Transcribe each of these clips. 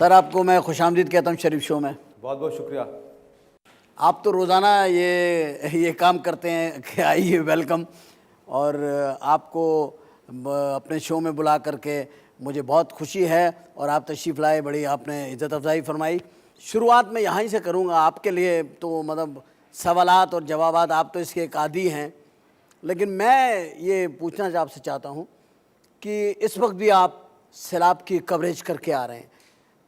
Sir आपको मैं खुशामदीद कहता हूँ शरीफ शो में। बहुत बहुत शुक्रिया। आप तो रोज़ाना ये काम करते हैं कि आइए वेलकम, और आपको अपने शो में बुला करके मुझे बहुत खुशी है और आप तशरीफ़ लाए, बड़ी आपने इज़्ज़त अफ़ज़ाई फरमाई। शुरुआत मैं यहाँ से करूँगा। आपके लिए तो मतलब सवालात और जवाबात आप तो इसके एक आदी हैं, लेकिन मैं ये पूछना आपसे चाहता हूँ कि इस वक्त भी आप सैलाब की कवरेज करके आ रहे हैं,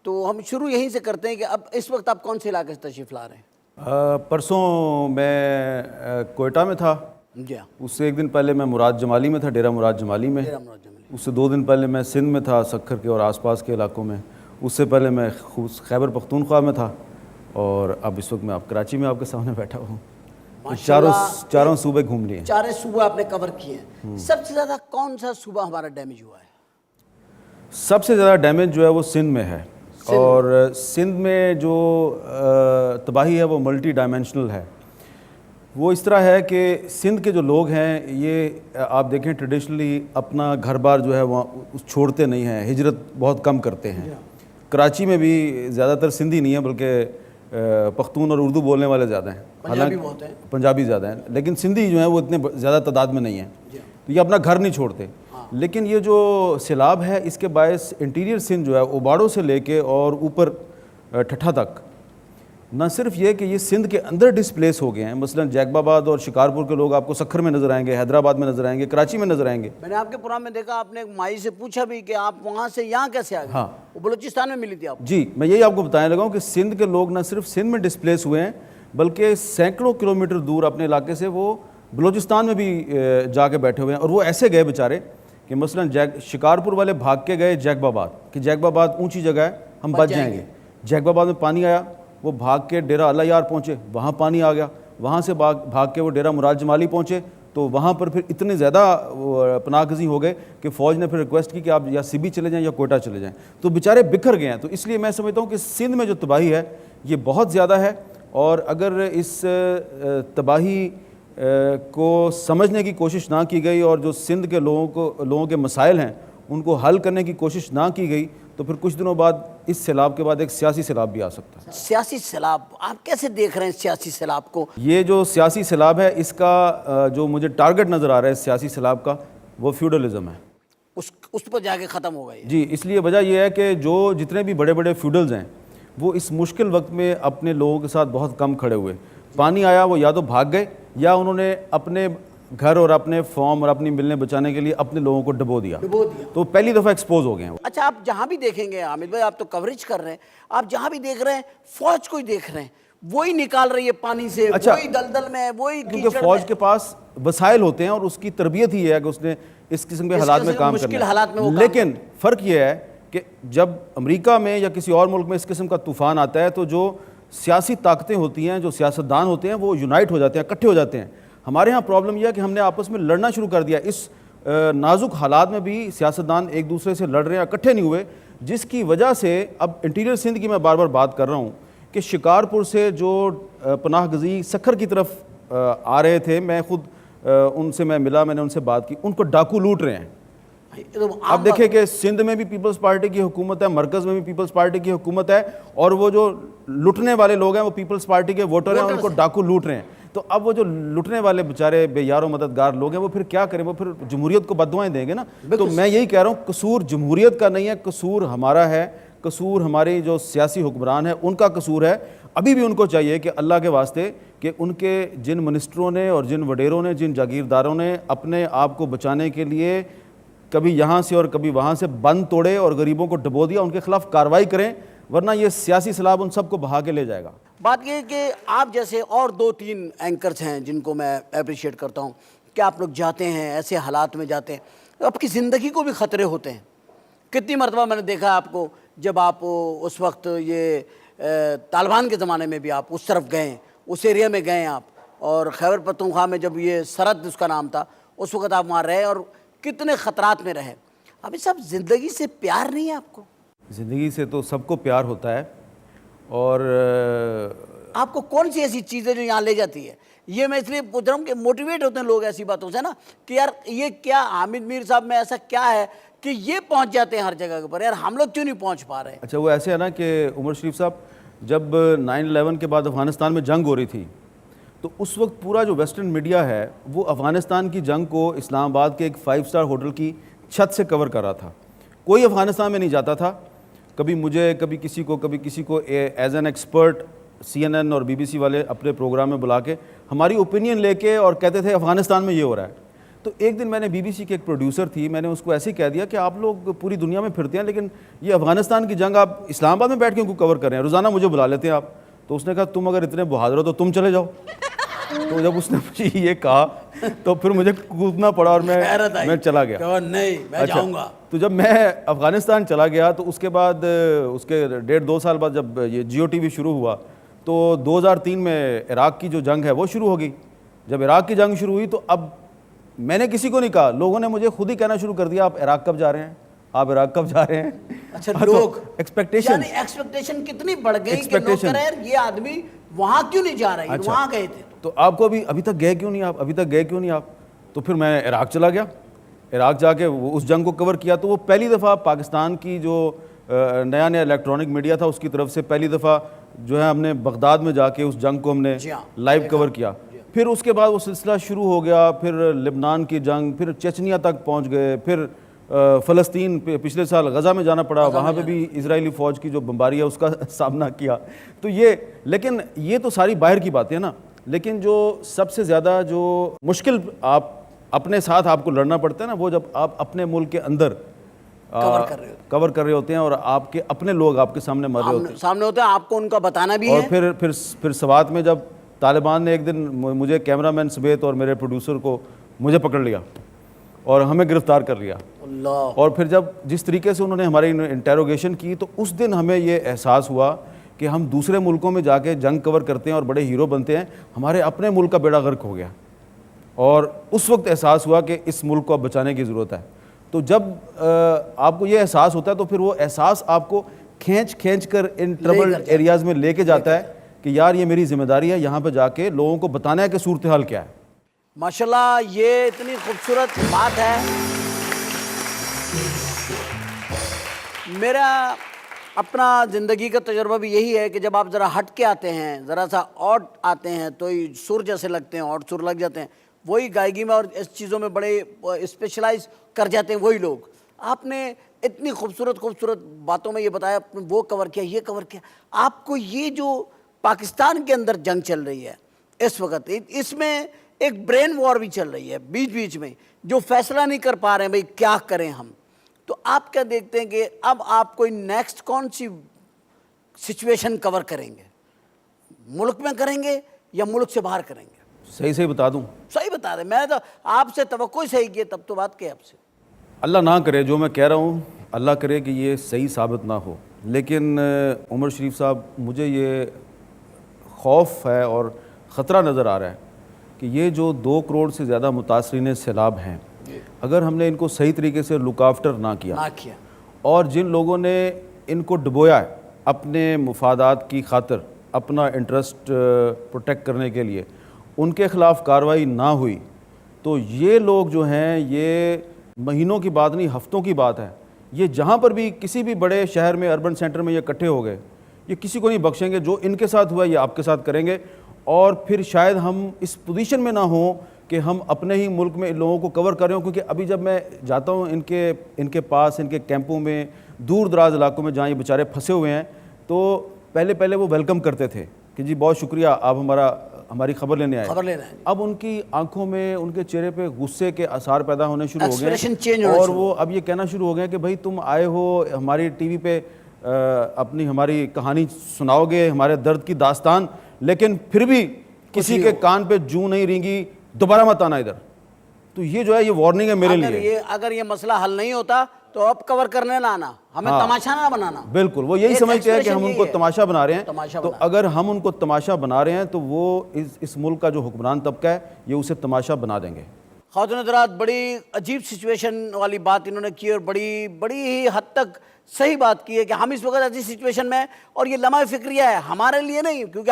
तो हम शुरू यहीं से करते हैं कि अब इस वक्त आप कौन से इलाके से तशरीफ़ ला रहे हैं? परसों मैं कोयटा में था। जी हाँ। उससे एक दिन पहले मैं मुराद जमाली में था, डेरा मुराद जमाली में। उससे 2 दिन पहले मैं सिंध में था, सक्खर के और आसपास के इलाकों में। उससे पहले मैं खैबर पख्तूनख्वा में था, और अब इस वक्त मैं आप कराची में आपके सामने बैठा हूँ। चारों सूबे घूम लिए। 4 सूबे आपने कवर किए हैं। सबसे ज़्यादा कौन सा सूबा हमारा डैमेज हुआ है? सबसे ज़्यादा डैमेज जो है वो सिंध में है, और सिंध में जो तबाही है वो मल्टी डायमेंशनल है। वो इस तरह है कि सिंध के जो लोग हैं, ये आप देखें ट्रेडिशनली अपना घर बार जो है वहाँ छोड़ते नहीं हैं, हिजरत बहुत कम करते हैं। कराची में भी ज़्यादातर सिंधी नहीं है, बल्कि पख्तून और उर्दू बोलने वाले ज़्यादा हैं, हालांकि पंजाबी ज़्यादा हैं, लेकिन सिंधी जो है वो इतने ज़्यादा तादाद में नहीं है। तो ये अपना घर नहीं छोड़ते। लेकिन ये जो सैलाब है, इसके बायस इंटीरियर सिंध जो है उबाड़ों से लेके और ऊपर ठट्ठा तक, न सिर्फ ये कि ये सिंध के अंदर डिस्प्लेस हो गए हैं। मसलन जैकबाबाद और शिकारपुर के लोग आपको सक्खर में नज़र आएंगे, हैदराबाद में नज़र आएंगे, कराची में नज़र आएंगे। मैंने आपके प्रोग्राम में देखा, आपने एक माई से पूछा भी कि आप वहाँ से यहाँ कैसे आ गए। हाँ, वो बलूचिस्तान में मिली थी आप। जी, मैं यही आपको बताने लगा हूँ कि सिंध के लोग न सिर्फ सिंध में डिस्प्लेस हुए हैं, बल्कि सैकड़ों किलोमीटर दूर अपने इलाके से वो बलूचिस्तान में भी जाके बैठे हुए हैं। और वो ऐसे गए बेचारे कि मसलन शिकारपुर वाले भाग के गए जैकबाबाद, कि जैकबाबाद ऊंची जगह है, हम बच जाएंगे। जैकबाबाद में पानी आया, वो भाग के डेरा अल्लाह यार पहुँचे, वहाँ पानी आ गया। वहाँ से भाग के वो डेरा मुराद जमाली पहुँचे, तो वहाँ पर फिर इतने ज़्यादा पनाहगज़ी हो गए कि फ़ौज ने फिर रिक्वेस्ट की कि आप या सिबी चले जाएँ या कोयटा चले जाएँ। तो बेचारे बिखर गए हैं। तो इसलिए मैं समझता हूँ कि सिंध में जो तबाही है ये बहुत ज़्यादा है, और अगर इस तबाही को समझने की कोशिश ना की गई और जो सिंध के लोगों के मसाइल हैं उनको हल करने की कोशिश ना की गई, तो फिर कुछ दिनों बाद इस सैलाब के बाद एक सियासी सैलाब भी आ सकता है। सियासी सैलाब आप कैसे देख रहे हैं सियासी सैलाब को? ये जो सियासी सैलाब है, इसका जो मुझे टारगेट नज़र आ रहा है सियासी सैलाब का, वो फ्यूडलिज्म है। उस पर जाके ख़त्म होगा ये। जी, इसलिए वजह यह है कि जो जितने भी बड़े बड़े फ्यूडल्स हैं वो इस मुश्किल वक्त में अपने लोगों के साथ बहुत कम खड़े हुए। पानी आया, वो या तो भाग गए या उन्होंने अपने घर और अपने फॉर्म और अपनी मिलने बचाने के लिए अपने लोगों को डुबो दिया। तो पहली दफ़ा एक्सपोज हो गए हैं। अच्छा, आप जहाँ भी देखेंगे हामिद भाई, आप तो कवरेज कर रहे हैं, आप जहाँ भी देख रहे हैं फौज को ही देख रहे हैं, वही निकाल रही है पानी से। अच्छा, वही दलदल में, वही क्योंकि फौज के पास वसाइल होते हैं और उसकी तरबियत ही है कि उसने इस किस्म के हालात में काम करना है। लेकिन फ़र्क यह है कि जब अमेरिका में या किसी और मुल्क में इस किस्म का तूफ़ान आता है, तो जो सियासी ताकतें होती हैं, जो सियासतदान होते हैं, वो यूनाइट हो जाते हैं, इकट्ठे हो जाते हैं। हमारे यहाँ प्रॉब्लम यह है कि हमने आपस में लड़ना शुरू कर दिया। इस नाजुक हालात में भी सियासतदान एक दूसरे से लड़ रहे हैं, इकट्ठे नहीं हुए, जिसकी वजह से अब इंटीरियर सिंध की मैं बार बार बात कर रहा हूँ कि शिकारपुर से जो पनाहगज़ी सक्खर की तरफ आ रहे थे, मैं खुद उनसे मैं मिला, मैंने उनसे बात की, उनको डाकू लूट रहे हैं। अब देखें कि सिंध में भी पीपल्स पार्टी की हुकूमत है, मरकज़ में भी पीपल्स पार्टी की हुकूमत है, और वो जो लुटने वाले लोग हैं वो पीपल्स पार्टी के वोटर हैं, उनको डाकू लूट रहे हैं। तो अब वो जो लुटने वाले बेचारे बेयारो मददगार लोग हैं, वो फिर क्या करें? वो फिर जमहूरियत को बददुआएं देंगे ना। तो मैं यही कह रहा हूँ, कसूर जमहूरियत का नहीं है, कसूर हमारा है, कसूर हमारे जो सियासी हुक्मरान है उनका कसूर है। अभी भी उनको चाहिए कि अल्लाह के वास्ते कि उनके जिन मिनिस्टरों ने और जिन वडेरों ने, जिन जागीरदारों ने अपने आप को बचाने के लिए कभी यहाँ से और कभी वहाँ से बंद तोड़े और गरीबों को डुबो दिया, उनके खिलाफ कार्रवाई करें, वरना ये सियासी सैलाब उन सबको बहा के ले जाएगा। बात ये कि आप जैसे और 2-3 एंकर्स हैं जिनको मैं अप्रिशिएट करता हूँ कि आप लोग जाते हैं, ऐसे हालात में जाते हैं, तो आपकी ज़िंदगी को भी ख़तरे होते हैं। कितनी मरतबा मैंने देखा आपको, जब आप उस वक्त ये तालिबान के ज़माने में भी आप उस तरफ गए, उस एरिया में गए आप, और खैबर पख्तूनख्वा में जब ये सरहद उसका नाम था, उस वक्त आप वहाँ रहे और कितने ख़तरात में रहे। अभी सब ज़िंदगी से प्यार नहीं है आपको? ज़िंदगी से तो सबको प्यार होता है, और आपको कौन सी ऐसी चीज़ें जो यहाँ ले जाती है? ये मैं इसलिए पूछ रहा हूँ कि मोटिवेट होते हैं लोग ऐसी बातों से ना, कि यार ये क्या हामिद मीर साहब में ऐसा क्या है कि ये पहुंच जाते हैं हर जगह के ऊपर, यार हम लोग क्यों नहीं पहुंच पा रहे? अच्छा, वो ऐसे है ना कि उमर शरीफ साहब, जब 9/11 के बाद अफ़गानिस्तान में जंग हो रही थी, तो उस वक्त पूरा जो वेस्टर्न मीडिया है वो अफ़गानिस्तान की जंग को इस्लामाबाद के एक 5 स्टार होटल की छत से कवर कर रहा था। कोई अफ़गानिस्तान में नहीं जाता था। कभी मुझे, कभी किसी को एज एन एक्सपर्ट CNN और BBC वाले अपने प्रोग्राम में बुला के हमारी ओपिनियन लेके और कहते थे अफ़गानिस्तान में ये हो रहा है। तो एक दिन मैंने BBC के एक प्रोड्यूसर थी, मैंने उसको ऐसे ही कह दिया कि आप लोग पूरी दुनिया में फिरते हैं, लेकिन ये अफ़गानिस्तान की जंग आप इस्लामाबाद में बैठ के क्यों कवर कर रहे हैं? रोज़ाना मुझे बुला लेते हैं आप। तो उसने कहा तुम अगर इतने बहादुर हो तो तुम चले जाओ। तो जब उसने मुझे ये कहा तो फिर मुझे कूदना पड़ा और मैं चला गया। नहीं, मैं जाऊंगा। तो जब मैं अफ़गानिस्तान चला गया तो उसके बाद उसके 1.5-2 साल बाद जब ये Jio TV शुरू हुआ तो 2003 में इराक़ की जो जंग है वो शुरू हो गई। जब इराक़ की जंग शुरू हुई तो अब मैंने किसी को नहीं कहा, लोगों ने मुझे खुद ही कहना शुरू कर दिया आप इराक़ कब जा रहे हैं, आप इराक़ कब जा रहे हैं। अच्छा, लोग एक्सपेक्टेशन कितनी बढ़ गई कि लोग कह रहे हैं ये आदमी वहाँ क्यों नहीं जा रहा है। अच्छा, वहाँ गए थे तो आपको अभी तक गए क्यों नहीं आप? तो फिर मैं इराक़ चला गया। इराक़ जाके उस जंग को कवर किया। तो वो पहली दफ़ा पाकिस्तान की जो नया इलेक्ट्रॉनिक मीडिया था उसकी तरफ से पहली दफ़ा जो है हमने बगदाद में जाके उस जंग को हमने लाइव कवर किया। फिर उसके बाद वो सिलसिला शुरू हो गया, फिर लेबनान की जंग, फिर चेचनिया तक पहुंच गए, फिर फ़लस्तीन पिछले साल गज़ा में जाना पड़ा, वहाँ पे भी इजरायली फ़ौज की जो बमबारी है उसका सामना किया। तो लेकिन ये तो सारी बाहर की बातें हैं ना, लेकिन जो सबसे ज़्यादा जो मुश्किल आप अपने साथ आपको लड़ना पड़ता है ना, वो जब आप अपने मुल्क के अंदर कवर कर रहे होते हैं और आपके अपने लोग आपके सामने मर रहे होते हैं, आपको उनका बताना भी है। और फिर सवात में जब तालिबान ने एक दिन मुझे, कैमरामैन समेत और मेरे प्रोड्यूसर को मुझे पकड़ लिया और हमें गिरफ्तार कर लिया। और फिर जब जिस तरीके से उन्होंने हमारी इंटेरोगेशन की तो उस दिन हमें ये एहसास हुआ कि हम दूसरे मुल्कों में जाके जंग कवर करते हैं और बड़े हीरो बनते हैं, हमारे अपने मुल्क का बेड़ा गर्क हो गया। और उस वक्त एहसास हुआ कि इस मुल्क को अब बचाने की ज़रूरत है। तो जब आपको ये एहसास होता है तो फिर वो एहसास आपको खींच कर इन ट्रबल्ड एरियाज़ में लेके जाता है कि यार ये मेरी जिम्मेदारी है यहाँ पे जाके लोगों को बताना है कि सूरत हाल क्या है। माशाल्लाह, ये इतनी खूबसूरत बात है। मेरा अपना ज़िंदगी का तजुर्बा भी यही है कि जब आप ज़रा हट के आते हैं, ज़रा सा और आते हैं तो सुर जैसे लगते हैं और सुर लग जाते हैं, वही गायकी में और इस चीज़ों में बड़े स्पेशलाइज कर जाते हैं वही लोग। आपने इतनी खूबसूरत बातों में ये बताया, वो कवर किया, ये कवर किया। आपको ये जो पाकिस्तान के अंदर जंग चल रही है इस वक्त, इसमें एक ब्रेन वॉर भी चल रही है बीच बीच में, जो फैसला नहीं कर पा रहे हैं भाई क्या करें हम। तो आप क्या देखते हैं कि अब आप कोई नेक्स्ट कौन सी सिचुएशन कवर करेंगे? मुल्क में करेंगे या मुल्क से बाहर करेंगे? सही बता दूं? सही बता दें। मैंने तो आपसे तवक्को ही सही किया, तब तो बात की आपसे। अल्लाह ना करे जो मैं कह रहा हूँ, अल्लाह करे कि ये सही साबित ना हो, लेकिन उमर शरीफ साहब, मुझे ये खौफ है और ख़तरा नज़र आ रहा है कि ये जो 2 करोड़ से ज़्यादा मुतासरीन सैलाब हैं, अगर हमने इनको सही तरीके से लुक आफ्टर ना किया और जिन लोगों ने इनको डुबोया है अपने मुफादात की खातिर, अपना इंटरेस्ट प्रोटेक्ट करने के लिए, उनके ख़िलाफ़ कार्रवाई ना हुई तो ये लोग जो हैं, ये महीनों की बात नहीं, हफ्तों की बात है। ये जहाँ पर भी किसी भी बड़े शहर में, अर्बन सेंटर में ये इकट्ठे हो गए, ये किसी को नहीं बख्शेंगे। जो इनके साथ हुआ ये आपके साथ करेंगे और फिर शायद हम इस पोजीशन में ना हो कि हम अपने ही मुल्क में इन लोगों को कवर कर रहे हो। क्योंकि अभी जब मैं जाता हूँ इनके पास, इनके कैंपों में, दूर दराज इलाकों में जहाँ ये बेचारे फंसे हुए हैं, तो पहले वो वेलकम करते थे कि जी बहुत शुक्रिया, आप हमारी खबर लेने आए। अब उनकी आंखों में, उनके चेहरे पे गुस्से के आसार पैदा होने शुरू हो गए और वो अब ये कहना शुरू हो गए कि भाई तुम आए हो हमारी टीवी पे हमारी कहानी सुनाओगे, हमारे दर्द की दास्तान, लेकिन फिर भी किसी के कान पे जूं नहीं रेंगी, दोबारा मत आना इधर। तो ये जो है ये वार्निंग है मेरे लिए। अगर ये मसला हल नहीं होता तो अब कवर करने ना आना, हमें तमाशा ना बनाना। बिल्कुल, वो यही समझते हैं कि हम उनको तमाशा बना रहे हैं। तो अगर हम उनको तमाशा बना रहे हैं तो वो इस मुल्क का जो हुक्मरान तबका है ये उसे तमाशा बना देंगे। ख़वातीन हज़रात, बड़ी अजीब सिचुएशन वाली बात इन्होंने की और बड़ी ही हद तक सही बात की है कि हम इस वक्त ऐसी सिचुएशन में, और ये लम्हा फिक्रिया है हमारे लिए नहीं, क्योंकि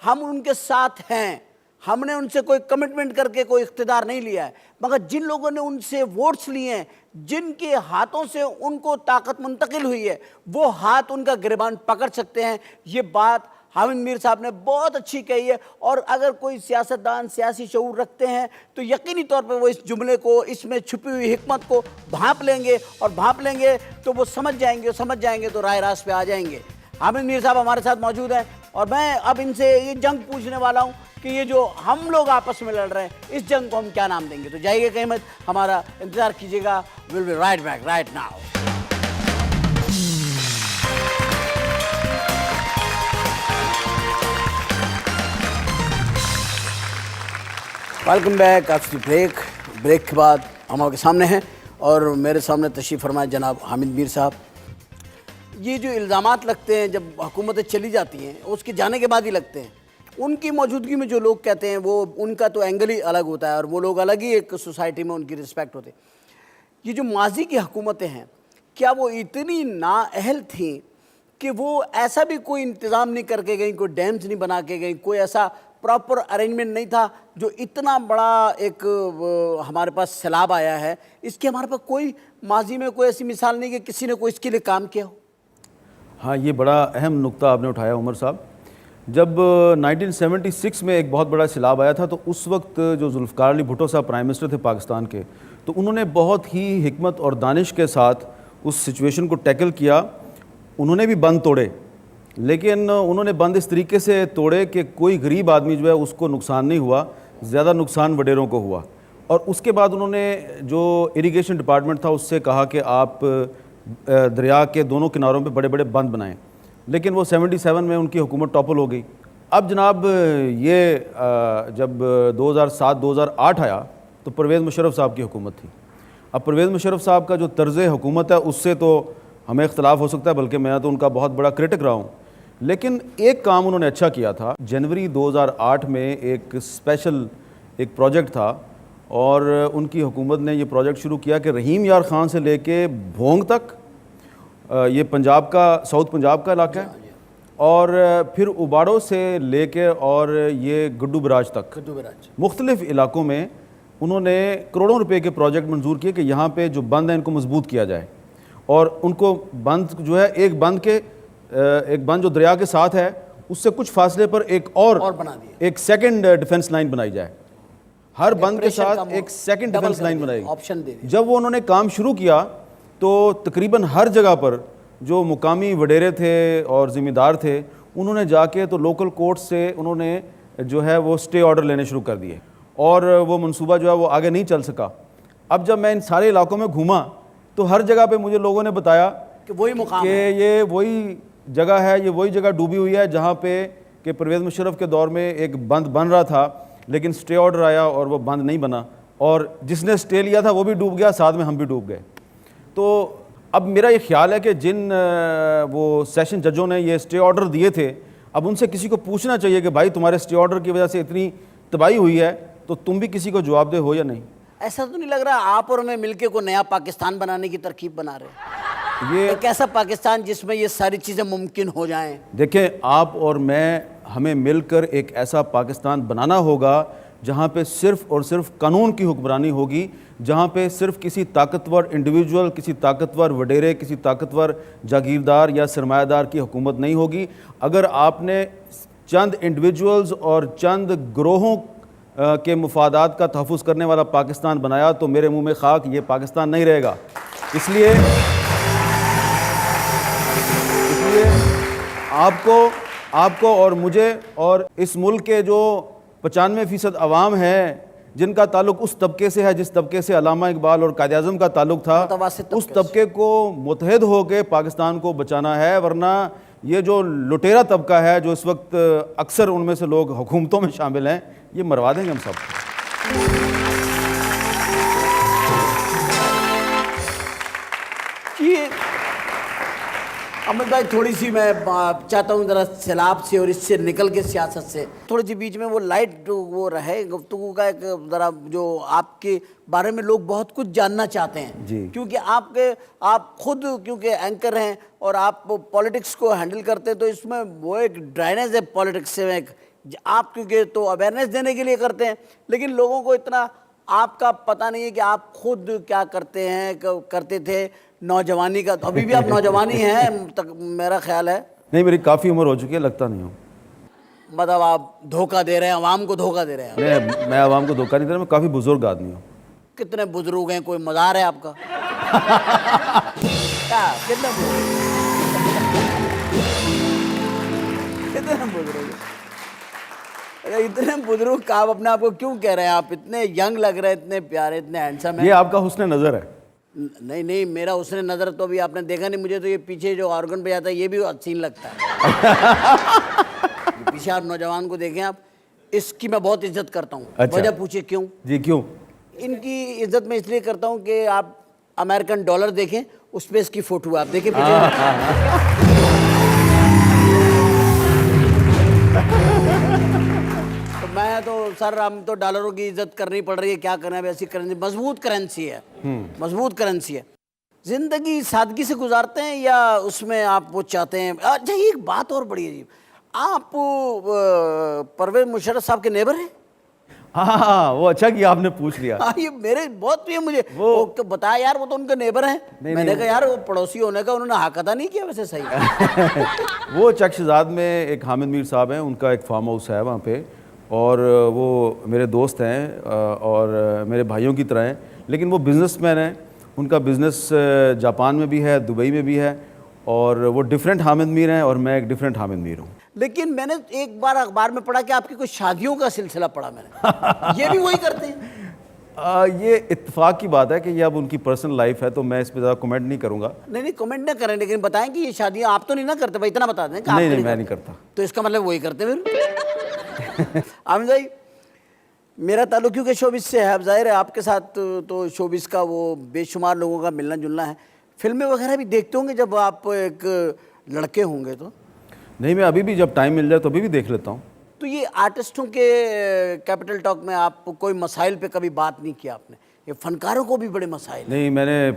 हम उनके साथ हैं, हमने उनसे कोई कमिटमेंट करके कोई इख्तिदार नहीं लिया है। मगर जिन लोगों ने उनसे वोट्स लिए हैं, जिनके हाथों से उनको ताकत मुंतकिल हुई है, वो हाथ उनका गिरबान पकड़ सकते हैं। ये बात हामिद मीर साहब ने बहुत अच्छी कही है। और अगर कोई सियासतदान सियासी शऊर रखते हैं तो यकीनी तौर पर वो इस जुमले को, इसमें छुपी हुई हिकमत को भांप लेंगे, और भांप लेंगे तो वो समझ जाएंगे तो राह रास्त पे आ जाएंगे। हामिद मीर साहब हमारे साथ मौजूद हैं, और मैं अब इनसे ये जंग पूछने वाला हूँ कि ये जो हम लोग आपस में लड़ रहे हैं, इस जंग को हम क्या नाम देंगे। तो जाइए कहीं मत, हमारा इंतजार कीजिएगा। Will be right back right now. Welcome back after break के बाद हम आपके सामने हैं, और मेरे सामने तशरीफ़ फरमाए जनाब हामिद मीर साहब। ये जो इल्ज़ामात लगते हैं जब हुकूमतें चली जाती हैं, उसके जाने के बाद ही लगते हैं, उनकी मौजूदगी में जो लोग कहते हैं वो उनका तो एंगल ही अलग होता है, और वो लोग अलग ही एक सोसाइटी में उनकी रिस्पेक्ट होती है। ये जो माजी की हुकूमतें हैं, क्या वो इतनी नाअहल थीं कि वो ऐसा भी कोई इंतज़ाम नहीं करके गई, कोई डैम्स नहीं बना के गई, कोई ऐसा प्रॉपर अरेंजमेंट नहीं था जो इतना बड़ा एक हमारे पास सैलाब आया है, इसकी हमारे पास कोई माजी में कोई ऐसी मिसाल नहीं कि किसी ने कोई इसके लिए काम किया हो? हाँ, ये बड़ा अहम नुक्ता आपने उठाया उमर साहब। जब 1976 में एक बहुत बड़ा सैलाब आया था, तो उस वक्त जो जुल्फ़िकार अली भुट्टो साहब प्राइम मिनिस्टर थे पाकिस्तान के, तो उन्होंने बहुत ही हिकमत और दानिश के साथ उस सिचुएशन को टैकल किया। उन्होंने भी बंद तोड़े, लेकिन उन्होंने बंद इस तरीके से तोड़े कि कोई गरीब आदमी जो है उसको नुकसान नहीं हुआ, ज़्यादा नुकसान वडेरों को हुआ। और उसके बाद उन्होंने जो इरिगेशन डिपार्टमेंट था उससे कहा कि आप दरिया के दोनों किनारों पे बड़े बड़े बंद बनाएं, लेकिन वो 77 में उनकी हुकूमत टॉपल हो गई। अब जनाब ये जब 2007-2008 आया तो परवेज़ मुशर्रफ साहब की हुकूमत थी। अब परवेज़ मुशर्रफ साहब का जो तर्ज़ हुकूमत है उससे तो हमें इख्तलाफ हो सकता है, बल्कि मैं तो उनका बहुत बड़ा क्रिटिक रहा हूँ, लेकिन एक काम उन्होंने अच्छा किया था। जनवरी 2008 में एक स्पेशल एक प्रोजेक्ट था, और उनकी हुकूमत ने ये प्रोजेक्ट शुरू किया कि रहीम यार ख़ान से लेके भोंग तक, ये पंजाब का, साउथ पंजाब का इलाका है, और फिर उबाड़ो से लेके और ये गुड्डू बराज तक मुख्तलिफ़ इलाकों में उन्होंने करोड़ों रुपए के प्रोजेक्ट मंजूर किए कि यहाँ पे जो बंद हैं इनको मजबूत किया जाए। और उनको बंद जो है, एक बंद जो दरिया के साथ है उससे कुछ फासले पर एक और बना दिया, एक सेकंड डिफेंस लाइन बनाई जाए। हर बंद के साथ एक सेकंड डिफेंस लाइन बनाई, ऑप्शन दे। जब वो उन्होंने काम शुरू किया तो तकरीबन हर जगह पर जो मुकामी वडेरे थे और ज़िम्मेदार थे, उन्होंने जाके तो लोकल कोर्ट से उन्होंने जो है वो स्टे ऑर्डर लेने शुरू कर दिए, और वो मंसूबा जो है वो आगे नहीं चल सका। अब जब मैं इन सारे इलाकों में घूमा तो हर जगह पे मुझे लोगों ने बताया कि वही मुकाम है, ये वही जगह है, ये वही जगह डूबी हुई है जहाँ पे कि परवेज़ मुशर्रफ के दौर में एक बंद बन रहा था, लेकिन स्टे ऑर्डर आया और वो बंद नहीं बना, और जिसने स्टे लिया था वो भी डूब गया, साथ में हम भी डूब गए। तो अब मेरा ये ख्याल है कि जिन वो सेशन जजों ने ये स्टे ऑर्डर दिए थे, अब उनसे किसी को पूछना चाहिए कि भाई तुम्हारे स्टे ऑर्डर की वजह से इतनी तबाही हुई है, तो तुम भी किसी को जवाबदेह हो या नहीं। ऐसा तो नहीं लग रहा आप और मैं मिलके को नया पाकिस्तान बनाने की तरकीब बना रहे हैं? ये एक ऐसा पाकिस्तान जिसमें ये सारी चीज़ें मुमकिन हो जाएं। देखें, आप और मैं, हमें मिलकर एक ऐसा पाकिस्तान बनाना होगा जहाँ पे सिर्फ़ और सिर्फ कानून की हुक्मरानी होगी, जहाँ पे सिर्फ किसी ताकतवर इंडिविजुअल, किसी ताकतवर वडेरे, किसी ताकतवर जागीरदार या सरमायादार की हुकूमत नहीं होगी। अगर आपने चंद इंडिविजुअल्स और चंद ग्रोहों के मुफादात का तहफ़्फ़ुज़ करने वाला पाकिस्तान बनाया तो मेरे मुंह में खाक, ये पाकिस्तान नहीं रहेगा। इसलिए आपको और मुझे और इस मुल्क के जो 95% अवाम है जिनका ताल्लुक उस तबके से है जिस तबके से अल्लामा इकबाल और कायद आज़म का ताल्लुक था, उस तबके को मुत्तहिद होकर पाकिस्तान को बचाना है। वरना ये जो लुटेरा तबका है जो इस वक्त अक्सर उनमें से लोग हुकूमतों में शामिल हैं, ये मरवा देंगे हम सब। ये अहमद भाई, थोड़ी सी मैं चाहता हूँ ज़रा सैलाब से और इससे निकल के सियासत से थोड़ी सी बीच में वो लाइट वो रहे गुफ्तगू का, एक ज़रा जो आपके बारे में लोग बहुत कुछ जानना चाहते हैं जी। क्योंकि आप खुद क्योंकि एंकर हैं और आप पॉलिटिक्स को हैंडल करते हैं, तो इसमें वो एक ड्राइनेज है पॉलिटिक्स से। एक आप क्योंकि तो अवेयरनेस देने के लिए करते हैं, लेकिन लोगों को इतना आपका पता नहीं है कि आप खुद क्या करते हैं, करते थे नौजवानी का? अभी भी आप नौजवानी हैं तक मेरा ख्याल है। नहीं, मेरी काफ़ी उम्र हो चुकी है, लगता नहीं हूँ। मतलब आप धोखा दे रहे हैं, आवाम को धोखा दे रहे हैं। मैं आवाम को धोखा नहीं दे रहा, मैं काफ़ी बुजुर्ग आदमी हूँ। कितने बुजुर्ग हैं? कोई मज़ार है आपका? क्या कितने बुजुर्ग हैं? अरे इतने बुजुर्ग का आप अपने आप को क्यों कह रहे हैं? आप इतने यंग लग रहे हैं, इतने प्यारे, इतने हैंडसम हैं। ये आपका हुस्न नज़र है। नहीं नहीं, मेरा हुस्न नज़र तो अभी आपने देखा नहीं। मुझे तो ये पीछे जो ऑर्गन पे जाता है ये भी हसीन लगता है। पीछे आप नौजवान को देखें, आप इसकी मैं बहुत इज्जत करता हूँ। अच्छा। वजह पूछिए क्यों? जी क्यों? इनकी इज्जत मैं इसलिए करता हूँ कि आप अमेरिकन डॉलर देखें, उस पर इसकी फोटो है, आप देखें पीछे। तो मैं तो सर, हम तो डॉलरों की इज्जत करनी पड़ रही है, क्या करना है, वैसी करेंसी मजबूत करेंसी है, मजबूत करेंसी है। जिंदगी सादगी से गुजारते हैं या उसमें आप वो चाहते हैं? अच्छा, एक बात और बड़ी अजीब, आप परवेज मुशर्रफ साहब के नेबर हैं? हाँ, वो अच्छा कि आपने पूछ लिया। हाँ, ये मेरे बहुत प्रिय, मुझे वो तो बताया यार, वो तो उनके नेबर हैं। मैंने कहा यार वो पड़ोसी होने का उन्होंने हक अदा नहीं किया वैसे। सही। वो चकशदाद में एक हामिद मीर साहब हैं, उनका एक फार्म हाउस है वहाँ पे, और वो मेरे दोस्त हैं और मेरे भाइयों की तरह हैं, लेकिन वो बिजनेसमैन हैं। उनका बिज़नेस जापान में भी है, दुबई में भी है, और वो डिफरेंट हामिद मीर हैं और मैं एक डिफरेंट हामिद मीर हूँ। लेकिन मैंने एक बार अखबार में पढ़ा कि आपकी कोई शादियों का सिलसिला पढ़ा मैंने। ये भी वही करते हैं? ये इत्तेफाक की बात है कि ये अब उनकी पर्सनल लाइफ है, तो मैं इस पर ज़्यादा कमेंट नहीं करूँगा। नहीं, कमेंट ना करें, लेकिन बताएं कि ये शादियाँ आप तो नहीं ना करते भाई, इतना बता दें कि आप नहीं, मैं नहीं करता। तो इसका मतलब वही करते फिर। आमिर भाई, मेरा ताल्लुक क्योंकि शोबिस से है, अब जाहिर है आपके साथ तो शोबिस का वो बेशुमार लोगों का मिलना जुलना है। फिल्में वगैरह भी देखते होंगे जब आप एक लड़के होंगे तो? नहीं, मैं अभी भी जब टाइम मिल जाए तो अभी भी देख लेता हूँ। तो ये आर्टिस्टों के कैपिटल टॉक में आप कोई मसाइल पे कभी बात नहीं किया आपने? ये फनकारों को भी बड़े मसाइल हैं। नहीं, मैंने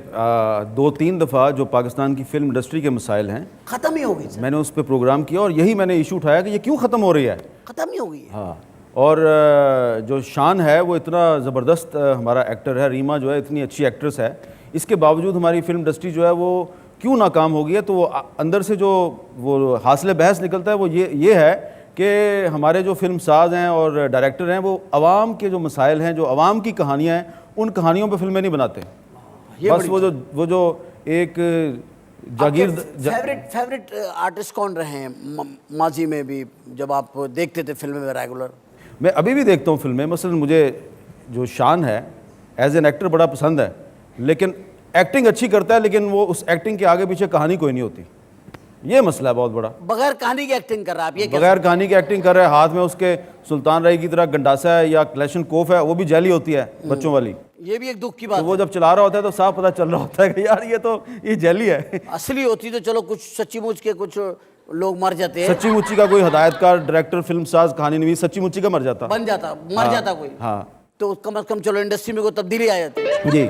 2-3 दफ़ा जो पाकिस्तान की फिल्म इंडस्ट्री के मसाइल हैं, ख़त्म ही हो गई सर। मैंने उस पर प्रोग्राम किया और यही मैंने इशू उठाया कि ये क्यों ख़त्म हो रही है। ख़त्म ही हो गई है। हाँ, और जो शान है वो इतना ज़बरदस्त हमारा एक्टर है, रीमा जो है इतनी अच्छी एक्ट्रेस है, इसके बावजूद हमारी फिल्म इंडस्ट्री जो है वो क्यों नाकाम हो गई है। तो वो अंदर से जो वो हासिल बहस निकलता है वो ये है कि हमारे जो फिल्म साज हैं और डायरेक्टर हैं वो आवाम के जो मसाइल हैं, जो आवाम की कहानियाँ हैं, उन कहानियों पे फिल्में नहीं बनाते। बस वो जो एक जागीर। फेवरेट आर्टिस्ट कौन रहे हैं माजी में भी, जब आप देखते थे फिल्में में रेगुलर? मैं अभी भी देखता हूँ फिल्में। मसलन मुझे जो शान है एज एन एक्टर बड़ा पसंद है, लेकिन एक्टिंग अच्छी करता है, लेकिन वो उस एक्टिंग के आगे पीछे कहानी कोई नहीं होती। ये मसला है बहुत बड़ा। बगैर कहानी की एक्टिंग कर रहा है आप? ये बगैर कहानी की एक्टिंग कर रहे हैं, हाथ में उसके सुल्तान राय की तरह गंडासा है या क्लैशन कोफ है, वो भी जैली होती है बच्चों वाली। ये भी एक दुख की बात तो वो जब चला रहा होता है तो साफ पता चल रहा होता है कि यार ये जैली है। असली होती तो चलो कुछ सच्ची मुच के कुछ लोग मर जाते हैं। सच्ची मुच्ची का कोई हदायतकार, डायरेक्टर, फिल्म साज, कहानी नवीस सच्ची मुच्ची का मर जाता, बन जाता, मर जाता कोई। हाँ, तो कम से कम चलो इंडस्ट्री में कोई तब्दीली आ जाती है। जी,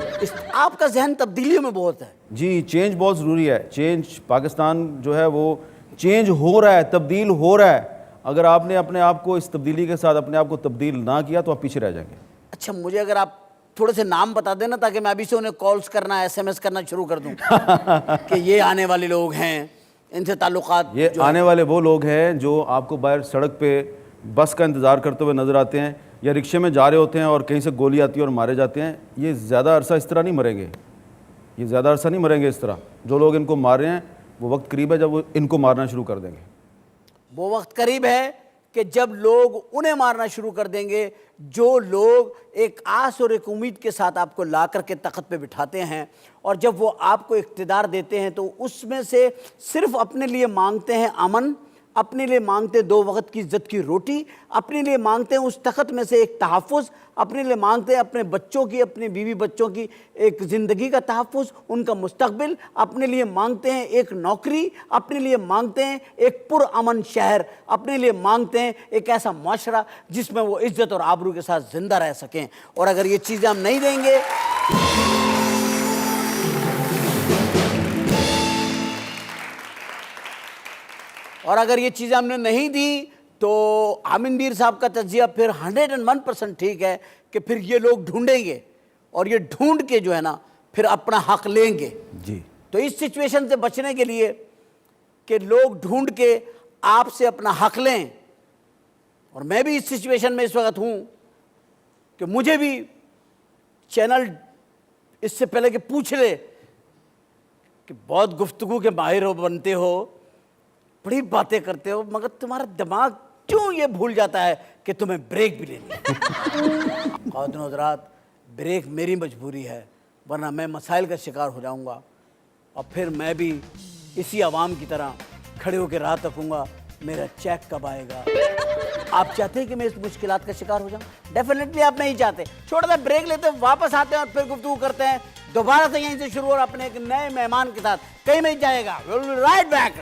आपका जहन तब्दीलियों में बहुत है। जी, चेंज बहुत ज़रूरी है। चेंज, पाकिस्तान जो है वो चेंज हो रहा है, तब्दील हो रहा है। अगर आपने अपने आप को इस तब्दीली के साथ अपने आप को तब्दील ना किया तो आप पीछे रह जाएंगे। अच्छा, मुझे अगर आप थोड़े से नाम बता देना ताकि मैं अभी से उन्हें कॉल्स करना, SMS करना शुरू कर दूं कि ये आने वाले लोग हैं, इनसे ताल्लुकात। ये आने वाले वो लोग हैं जो आपको बाहर सड़क पे बस का इंतज़ार करते हुए नज़र आते हैं या रिक्शे में जा रहे होते हैं और कहीं से गोली आती है और मारे जाते हैं। ये ज़्यादा अरसा इस तरह नहीं मरेंगे, ये ज़्यादा अरसा नहीं मरेंगे इस तरह। जो लोग इनको मार रहे हैं वो वक्त करीब है जब वो इनको मारना शुरू कर देंगे। वो वक्त करीब है कि जब लोग उन्हें मारना शुरू कर देंगे जो लोग एक आस और एक उम्मीद के साथ आपको ला करके तख्त पे बिठाते हैं, और जब वो आपको इख्तिदार देते हैं तो उसमें से सिर्फ अपने लिए मांगते हैं अमन, अपने लिए मांगते हैं 2 वक्त की इज्जत की रोटी, अपने लिए मांगते हैं उस तख्त में से एक तहफ़्फ़ुज़, अपने लिए मांगते हैं अपने बच्चों की, अपने बीवी बच्चों की एक ज़िंदगी का तहफ़्फ़ुज़, उनका मुस्तक़बिल, अपने लिए मांगते हैं एक नौकरी, अपने लिए मांगते हैं एक पुरअमन शहर, अपने लिए मांगते हैं एक ऐसा माशरा जिसमें वो इज़्ज़त और आबरू के साथ ज़िंदा रह सकें। और अगर ये चीज़ें हम नहीं देंगे और अगर ये चीज़ें हमने नहीं दी तो हामिद मीर साहब का तज्जिया फिर 101% ठीक है कि फिर ये लोग ढूंढेंगे और ये ढूंढ के जो है ना फिर अपना हक लेंगे। जी। तो इस सिचुएशन से बचने के लिए कि लोग ढूंढ के आपसे अपना हक लें, और मैं भी इस सिचुएशन में इस वक्त हूं कि मुझे भी चैनल इससे पहले कि पूछ ले कि बहुत गुफ्तगू के माहिर हो, बनते हो, बड़ी बातें करते हो, मगर तुम्हारा दिमाग क्यों ये भूल जाता है कि तुम्हें ब्रेक भी लेनी है। ख़वातीन और हज़रात, ब्रेक मेरी मजबूरी है, वरना मैं मसाइल का शिकार हो जाऊंगा और फिर मैं भी इसी आवाम की तरह खड़े होकर राह तकूंगा मेरा चेक कब आएगा। आप चाहते हैं कि मैं इस मुश्किलात का शिकार हो जाऊं? डेफिनेटली आप नहीं चाहते। छोटा सा ब्रेक लेते हैं, वापस आते हैं और फिर गुफ्तगू करते हैं दोबारा से यहीं से शुरू और अपने एक नए मेहमान के साथ। कहीं नहीं जाएगा, राइट बैक।